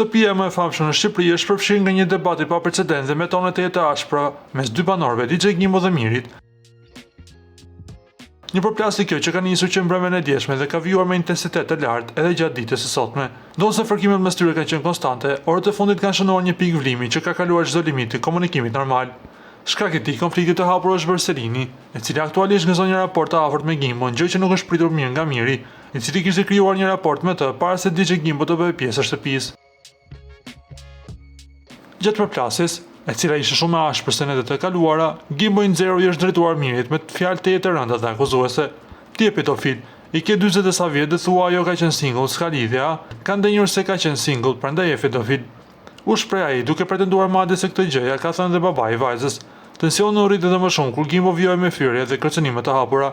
Shtëpia më e famshme në Shqipëri është përfshirë nga një debat i paprecedent dhe me tone të jetë ashpra mes dy banorëve, DJ Gimbo dhe Mirit. Një përplasje kjo që ka nisur që mbrëmjen e djeshme dhe ka vjuar me intensitet të lartë edhe gjatë ditës së sotme. Ndonse fërkimet mes tyre kanë qenë konstante, orët e fundit kanë shënuar një pikë vlimi që ka kaluar çdo limit të komunikimit normal. Shkak i këtij konflikti të hapur është Berselini, e cila aktualisht gëzon një raport të afërt me Gimbon, gjë që nuk është pritur mirë nga Miri, i cili kishte krijuar një raport me të para se DJ Gimbo të bëhej pjesë e shtëpisë. Gjatë përplasjes, e cila ishte shumë e ashpër se netet e kaluara, Gimbo i nxjerrur i është drejtuar Mirit me fjalë të jetë rënda dhe akuzuese. Ti je pedofil, i ke 40 e sa vjet dhe thua ajo ka qenë single, s'ka lidhje, a? Ka ndenjur se ka qenë single, prandaj je pedofil. U shpreh ai, duke pretenduar madje se këtë gjëja ka thënë dhe babai i vajzës. Tensioni u rrit edhe më shumë kur Gimbo vjoi me fyrje dhe kërcënime të hapura.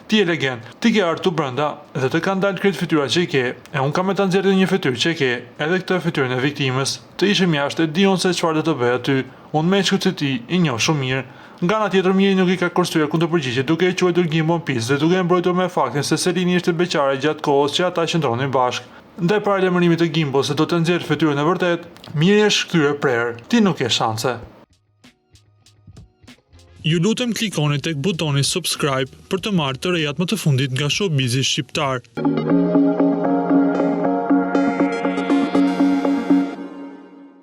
Ti je legend, ti ke ardhur brenda dhe të kanë dalë krejt fytyrat që i ke, e unë kam me ta nxjerrë një fytyrë që i ke, edhe këtë fytyrën e viktimës. Të ishim jashtë, e diun se çfarë do të bëj aty. Unë meçkut si ti i njoh shumë mirë. Nga ana tjetër Miri nuk i ka kursyer kundërpërgjigje duke e quajtur Gimbon pis dhe duke e mbrojtur me faktin se Selini ishte beqare gjatë kohës që ata qëndronin bashkë. Ndaj paralajmërimit të Gimbos se do të nxjerrë fytyrën e vërtet, Miri është kthyer prerë. Ti nuk ke shanse. Ju lutem klikoni tek butoni subscribe për të marrë të rejat më të fundit nga Showbizi shqiptar.